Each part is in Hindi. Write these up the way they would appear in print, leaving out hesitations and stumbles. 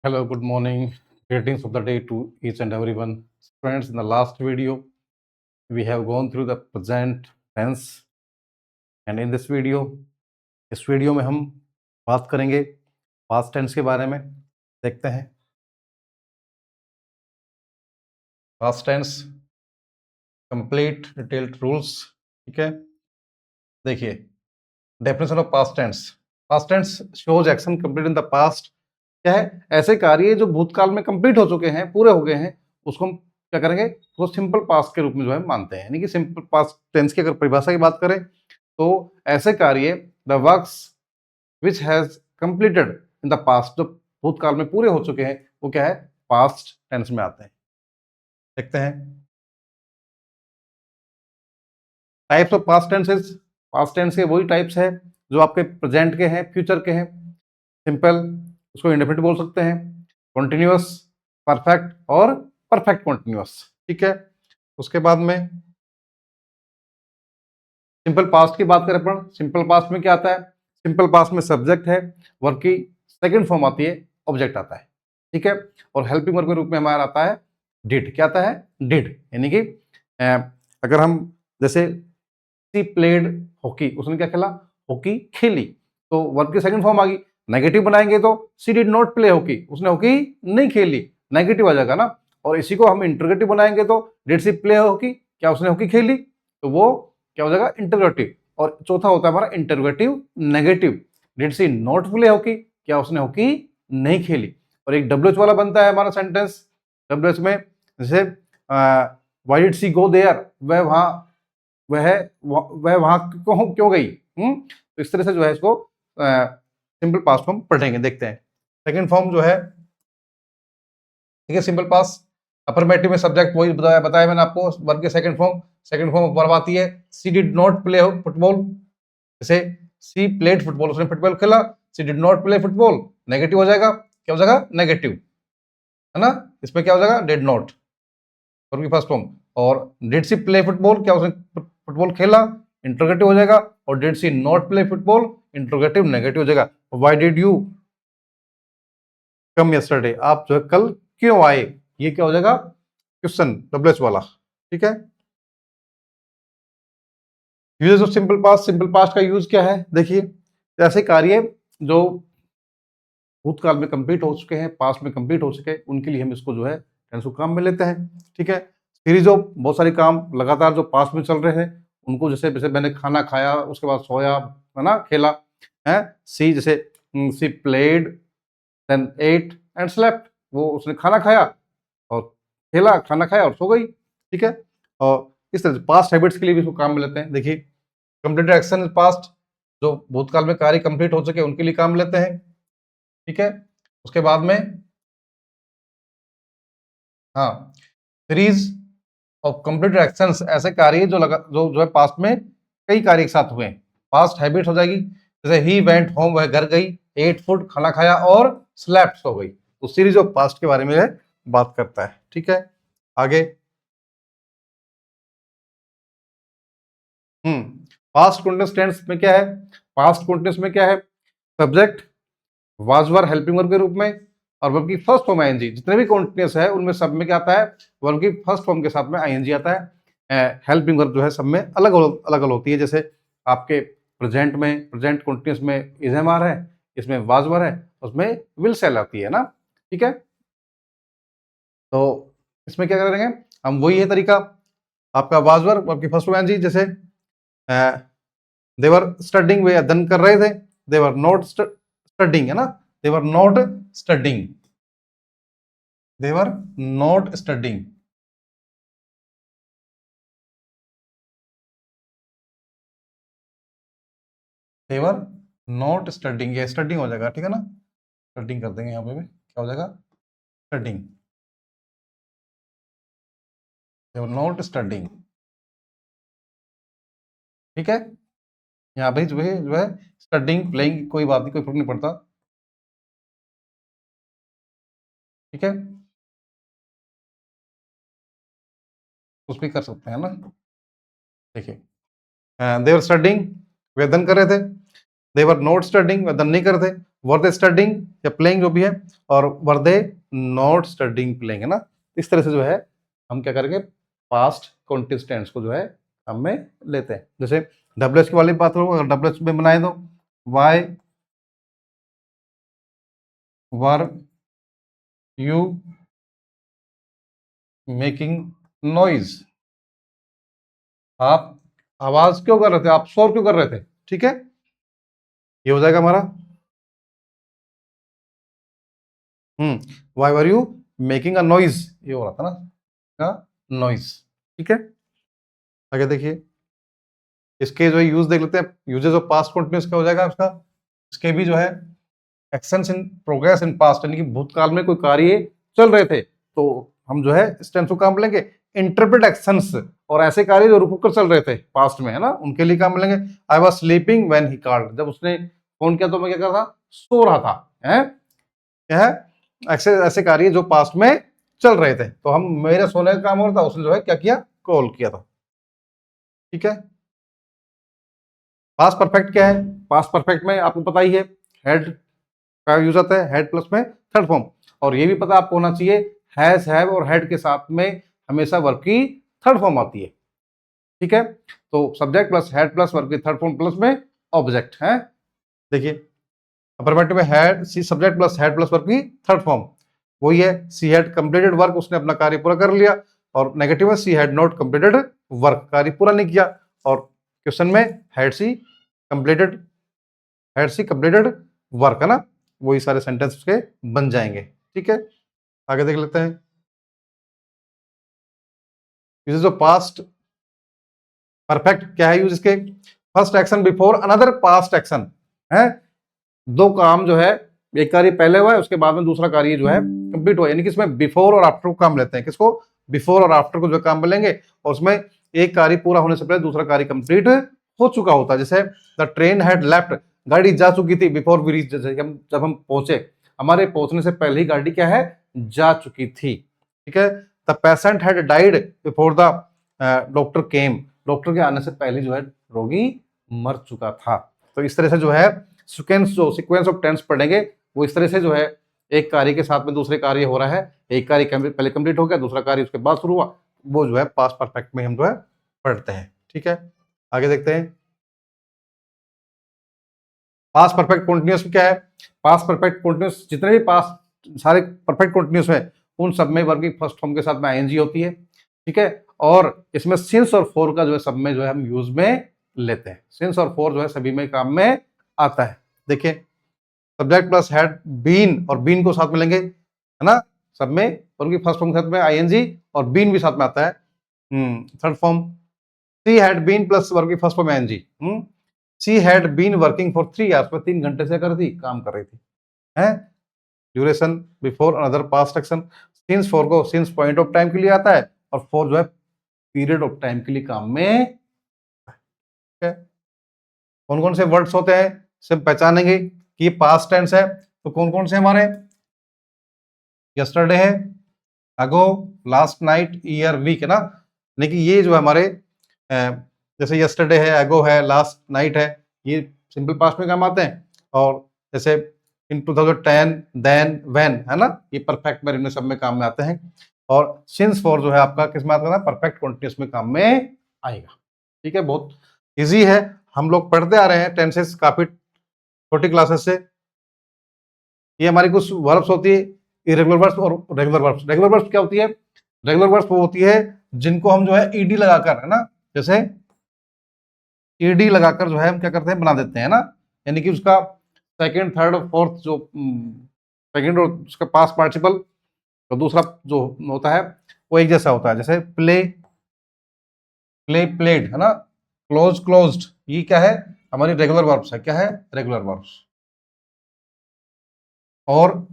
Hello, good morning. Greetings of the day to each and everyone. Friends, in the last video, we have gone through the present tense, and in this video, इस वीडियो में हम बात करेंगे पास्ट टेंस के बारे में। देखते हैं past tense complete detailed rules. ठीक है, देखिए definition of past tense. Past tense shows action complete in the past. क्या है? ऐसे कार्य जो भूतकाल में कंप्लीट हो चुके हैं, पूरे हो गए हैं, उसको हम क्या करेंगे? वो सिंपल पास्ट के रूप में जो है मानते हैं। यानी कि सिंपल पास्ट टेंस की अगर परिभाषा की बात करें तो ऐसे कार्य the works which has completed in the past, जो भूतकाल में पूरे हो चुके हैं, वो क्या है? पास्ट टेंस में आते हैं। देखते हैं types of past tenses. Past tense के वही टाइप्स है जो आपके प्रेजेंट के हैं, फ्यूचर के हैं। सिंपल, उसको इंडेफिनिट बोल सकते हैं, कॉन्टिन्यूअस, परफेक्ट और परफेक्ट कॉन्टिन्यूअस। ठीक है, उसके बाद में सिंपल पास्ट की बात करें अपन, सिंपल पास्ट में क्या आता है? सिंपल पास्ट में सब्जेक्ट है, वर्ब की सेकंड फॉर्म आती है, ऑब्जेक्ट आता है। ठीक है, और हेल्पिंग वर्ब के रूप में हमारा आता है डिड। क्या आता है? डिड। यानी कि अगर हम जैसे सी प्लेड हॉकी, उसने क्या खेला? हॉकी खेली, तो वर्ब की सेकंड फॉर्म आ गई। नेगेटिव बनाएंगे तो सी डिड नॉट प्ले हॉकी, उसने हॉकी नहीं खेली, नेगेटिव आ जाएगा ना। और इसी को हम इंटरोगेटिव बनाएंगे तो डिड सी प्ले हॉकी, क्या उसने हॉकी खेली? तो वो क्या हो जाएगा? इंटरोगेटिव। और चौथा होता है हमारा interrogative negative, did she not play hockey, क्या उसने हॉकी नहीं खेली। और एक डब्ल्यूएच वाला बनता है हमारा सेंटेंस। डब्ल्यूएच में जैसे why did she go there, वह वहां क्यों गई। तो इस तरह से जो है इसको सिंपल पास्ट फॉर्म पढ़ेंगे। देखते हैं सेकंड फॉर्म जो है, ठीक है, सिंपल पास्ट अफर्मेटिव में सब्जेक्ट वही बताया मैंने आपको, वर्ब के सेकंड फॉर्म वर्ब आती है। She did not play football, जैसे सी प्लेड फुटबॉल, उसने फुटबॉल खेला। She did not play football, negative हो जाएगा, क्या हो जाएगा? नेगेटिव, है ना। इसमें क्या हो जाएगा? डिड नॉट, वर्ब की फर्स्ट फॉर्म। और डिड सी प्ले फुटबॉल, क्या उसने फुटबॉल खेला, इंट्रोगेटिव हो जाएगा। और did she not play football, interrogative negative हो जाएगा। Why did you come yesterday, आप जो है कल क्यों आए, ये क्या हो जाएगा? क्वेश्चन, डब्ल्यूएच वाला। ठीक है, uses of simple past. Simple past का यूज क्या है? देखिए ऐसे कार्य जो भूतकाल में कंप्लीट हो चुके हैं, पास्ट में कंप्लीट हो चुके हैं, उनके लिए हम इसको जो है टेंस को काम में लेते हैं। ठीक है, सीरीज ऑफ बहुत सारे काम लगातार जो पास्ट में चल रहे हैं, उनको जैसे जैसे मैंने खाना खाया, उसके बाद सोया, है ना, खेला है। सी जैसे she played, then ate and slept, वो उसने खाना खाया और खेला, खाना खाया और सो गई। ठीक है, और इस तरह से पास्ट हैबिट्स के लिए भी इसको काम में लेते हैं। देखिए कंप्लीटेड एक्शन पास्ट, जो भूतकाल में कार्य कंप्लीट हो चुके हैं उनके लिए काम लेते हैं। ठीक है, उसके बाद में हाँ, सीरीज ऑफ कंप्लीटेड एक्शंस, ऐसे कार्य जो है पास्ट में कई कार्य एक साथ हुए हैं, पास्ट हैबिट हो जाएगी। जैसे ही वेंट होम, वह घर गई, एट फूड, खाना खाया, और स्लेप्ट, सो गई। तो सीरीज ऑफ पास्ट के बारे में बात करता है। ठीक है, आगे पास्ट कंटीन्यूअस टेंस में क्या है? पास्ट कंटीन्यूअस में क्या है? Subject was were helping verb के रूप में, और वर्ब की फर्स्ट फॉर्म आईएनजी। जितने भी कॉन्टिन्यूअस है उनमें सब में क्या आता है? वर्ब की फर्स्ट फॉर्म के साथ में आईएनजी आता है। हेल्पिंग वर्ब जो है सब में अलग अलग होती है। जैसे आपके प्रेजेंट में, प्रेजेंट कॉन्टिन्यूअस में इजएमआर है, इसमें वाज वर है, उसमें विल सेल आती है ना। ठीक है, तो इसमें क्या करेंगे हम? वही है तरीका आपका, वाज वर, वर्ब की फर्स्ट फॉर्म आईएनजी। जैसे देवर स्टडिंग, वे अध्ययन कर रहे थे। देवर नॉट स्टडिंग, है ना, they're not studying, they were not studying. They were not studying, ये स्टडिंग हो जाएगा। ठीक है ना, स्टडिंग कर देंगे यहाँ पे भी, क्या हो जाएगा? Studying, they were not studying. ठीक है, यहाँ पे जो है स्टडिंग, प्लेइंग, कोई बात नहीं, कोई फर्क नहीं पड़ता। ठीक है, कुछ भी कर सकते हैं ना। देखिए देवर स्टडिंग, वे अध्ययन कर रहे थे। देवर नॉट स्टडिंग, वे अध्ययन नहीं कर रहे थे। वर दे स्टडिंग या प्लेइंग जो भी है, और वर दे नॉट स्टडिंग प्लेइंग, है ना। इस तरह से जो है हम क्या करेंगे, पास्ट कंटिन्यूअस टेंस को जो है हम में लेते हैं। जैसे डब्ल्यूएच की वाली बात करूँ, अगर डब्ल्यूएच में बनाए दो, why were you making noise, आप आवाज क्यों कर रहे थे, आप शोर क्यों कर रहे थे, ठीक है, ये हो जाएगा हमारा। Why were you making a noise, ये हो रहा था ना, नॉइज, ठीक है। आगे देखिए, इसके जो यूज देख लेते हैं, यूजेस ऑफ पास्ट कंटिन्यूअस क्या हो जाएगा इसका, इसके भी जो है actions in progress in past, यानी कि भूतकाल में कोई कार्य चल रहे थे तो हम जो है इस टेंस को काम लेंगे। इंटरप्रेट एक्शंस, और ऐसे कार्य जो रुक कर चल रहे थे पास्ट में, है ना, उनके लिए काम लेंगे। I was sleeping when he called, जब उसने फोन किया तो मैं क्या कर रहा था, सो रहा था, है क्या है, ऐसे ऐसे कार्य जो पास्ट में चल रहे थे, तो हम मेरे सोने का काम हो रहा था, उसने जो है क्या किया, कॉल किया था, ठीक है। पास्ट परफेक्ट क्या है, पास्ट परफेक्ट में आपको पता ही है, हेड का यूज आता है, हेड प्लस में थर्ड फॉर्म, और ये भी पता आपको होना चाहिए, हैज हैव और हेड के साथ में हमेशा वर्ब की थर्ड फॉर्म आती है, ठीक है। तो subject plus had plus verb की थर्ड फॉर्म प्लस में ऑब्जेक्ट है। देखिए अफर्मेटिव में had, she subject plus had plus verb की थर्ड फॉर्म वही है, सी हैड कंप्लीटेड वर्क, उसने अपना कार्य पूरा कर लिया। और नेगेटिव में she had not completed work, कार्य पूरा नहीं किया। और क्वेश्चन में had she completed, had she completed work, है ना, वही सारे सेंटेंस उसके बन जाएंगे, ठीक है। आगे देख लेते हैं, यूजेस ऑफ पास्ट परफेक्ट क्या है यूज इसके, first action before another past action है, दो काम जो है, एक कार्य पहले हुआ है उसके बाद में दूसरा कार्य जो है कंप्लीट हुआ, यानी कि इसमें बिफोर और आफ्टर को काम लेते हैं, किसको, बिफोर और आफ्टर को जो काम मिलेंगे, और उसमें एक कार्य पूरा होने से पहले दूसरा कार्य कंप्लीट हो चुका होता है। जैसे द ट्रेन हैड लेफ्ट, गाड़ी जा चुकी थी, बिफोर वी रीच, जैसे जब हम पहुंचे, हमारे पहुंचने से पहले ही गाड़ी क्या है, जा चुकी थी, ठीक है। The patient had died before the doctor came, doctor के आने से पहले जो है रोगी मर चुका था। तो इस तरह से जो है सीक्वेंस ऑफ टेंस पढ़ेंगे वो इस तरह से जो है, एक कार्य के साथ में दूसरे कार्य हो रहा है, एक कार्य पहले कंप्लीट हो गया, दूसरा कार्य उसके बाद शुरू हुआ, वो जो है पास्ट परफेक्ट में हम जो है पढ़ते हैं, ठीक है। आगे देखते हैं, पास्ट परफेक्ट कंटिन्यूअस क्या है, पास्ट परफेक्ट कंटिन्यूअस जितने भी पास्ट सारे परफेक्ट कंटिन्यूअस है उन सब में वर्ब की फर्स्ट फॉर्म के साथ में आईएनजी होती है, ठीक है। और इसमें सिंस और फॉर का जो है सब में जो है हम यूज में लेते हैं, सिंस और फॉर जो है सभी में काम में आता है। देखिए सब्जेक्ट प्लस हैड बीन, और बीन को साथ में लेंगे, है ना, सब में वर्ब की फर्स्ट फॉर्म के साथ में आईएनजी और बीन भी साथ में आता है। Third form, she had been plus verb की first form ING, she had been working for 3 hours, में 3 घंटे से कर थी, काम कर रही थी, है। Duration before another past action, since for को सिंस पॉइंट ऑफ टाइम के लिए आता है, और फॉर जो है पीरियड ऑफ टाइम के लिए काम में है। कौन कौन से वर्ड्स होते हैं सिर्फ पहचानेंगे कि ये पास्ट टेंस है, तो कौन कौन से हमारे, यस्टरडे है, अगो, लास्ट नाइट, ईयर, वीक, है ना। लेकिन ये जो हमारे जैसे यस्टरडे है, अगो है, लास्ट नाइट है, ये सिंपल पास्ट में काम आते हैं। और जैसे इन 2010, देन, व्हेन, है ना, ये परफेक्ट में इनमें सब में काम में आते हैं। और सिंस फॉर जो है आपका किस में आता है, परफेक्ट कंटीन्यूअस में काम में आएगा, ठीक है। बहुत इजी है, हम लोग पढ़ते आ रहे हैं टेंसेस काफी छोटी क्लासेस से। ये हमारी कुछ वर्ब्स होती है, इरेगुलर वर्ब्स और रेगुलर वर्ब्स। रेगुलर वर्ब्स क्या होती है, रेगुलर वर्ब्स वो होती है जिनको हम जो है ईडी लगाकर, है ना, जैसे ईडी लगाकर जो है हम क्या करते हैं, बना देते हैं ना, यानी कि उसका सेकंड, थर्ड और फोर्थ जो सेकंड और उसका पास्ट पार्टिसिपल और दूसरा जो होता है वो एक जैसा होता है। जैसे प्ले, प्ले प्लेड, है ना, क्लोज क्लोज्ड, ये क्या है, हमारी रेगुलर वर्ब्स है, क्या है, रेगुलर वर्ब्स। और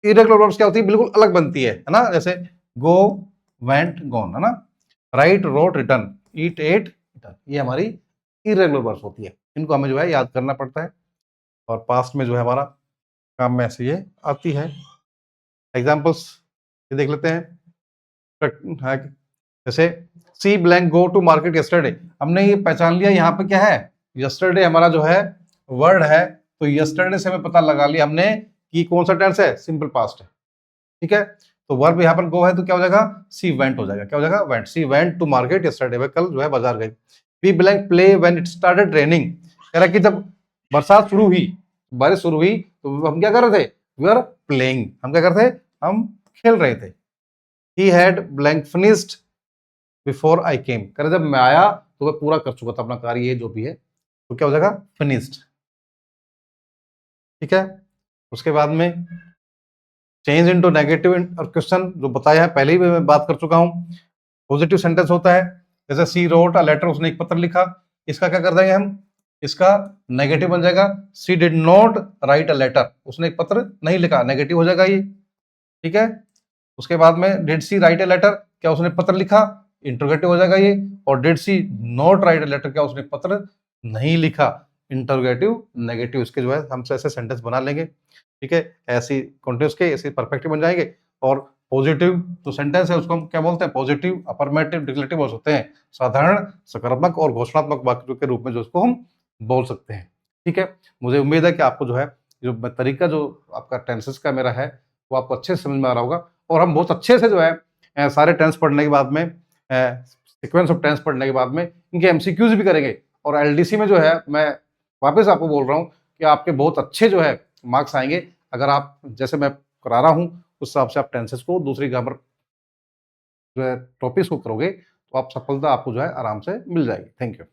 इरेगुलर वर्ब्स क्या होती है, बिल्कुल अलग बनती है ना, जैसे गो, वेंट, गॉन, है ना, राइट, रोट, रिटर्न, ईट, एट, रिटर्न, ये हमारी इरेगुलर वर्ब्स होती है, इनको हमें जो है याद करना पड़ता है। और पास्ट में जो है हमारा काम में ऐसे ये आती है। एग्जाम्पल्स ये देख लेते हैं, जैसे she blank go to market yesterday, हमने ये पहचान लिया यहाँ पे क्या है, यस्टरडे हमारा जो है वर्ड है, तो यस्टरडे से हमें पता लगा लिया हमने कि कौन सा टेंस है, सिंपल पास्ट है, ठीक है। तो वर्ब यहाँ पर गो है तो क्या हो जाएगा, सी वेंट हो जाएगा, क्या हो जाएगा, went. She went to market yesterday, वह कल जो है बाजार गई। We blank play when it started raining, कह रहा है कि जब बरसात शुरू हुई, बारिश शुरू हुई, तो हम क्या कर रहे थे, वी आर प्लेइंग, हम क्या कर रहे थे, हम खेल रहे थे। He had blank finished before I came, कह रहे जब मैं आया तो वह पूरा कर चुका था अपना कार्य, ये जो भी है, तो क्या हो जाएगा, फिनिश्ड, ठीक है। उसके बाद में चेंज इनटू नेगेटिव और क्वेश्चन जो बताया है पहले ही मैं बात कर चुका हूं। पॉजिटिव सेंटेंस होता है, जैसे सी रोट अ लेटर, उसने एक पत्र लिखा, इसका क्या कर देंगे हम, इसका नेगेटिव बन जाएगा, she did not write a letter, उसने एक पत्र नहीं लिखा, नेगेटिव हो जाएगा ये, ठीक है। उसके बाद में did she write a letter, क्या उसने पत्र लिखा, इंटरोगेटिव हो जाएगा ये। और did she not write a letter, क्या उसने पत्र नहीं लिखा, इंटरोगेटिव नेगेटिव। इसके जो है हम ऐसे सेंटेंस बना लेंगे, ठीक है। ऐसी कॉन्टिन्यूस के ऐसे परफेक्ट बन जाएंगे। और पॉजिटिव जो सेंटेंस है उसको हम क्या बोलते हैं, पॉजिटिव, अफर्मेटिव, डिक्लेरेटिव बोल सकते हैं, साधारण, सकारात्मक और घोषणात्मक वाक्य के रूप में जो उसको हम बोल सकते हैं, ठीक है। मुझे उम्मीद है कि आपको जो है जो तरीका जो आपका टेंसेस का मेरा है वो आपको अच्छे से समझ में आ रहा होगा। और हम बहुत अच्छे से जो है सारे टेंस पढ़ने के बाद में, सीक्वेंस ऑफ टेंस पढ़ने के बाद में इनके एमसीक्यूज भी करेंगे। और एलडीसी में जो है मैं वापस आपको बोल रहा हूँ कि आपके बहुत अच्छे जो है मार्क्स आएंगे अगर आप जैसे मैं करा रहा हूँ उस हिसाब से आप टेंसेस को दूसरी ग्रामर जो है टॉपिक्स को करोगे, तो आप सफलता आपको जो है आराम से मिल जाएगी। Thank you.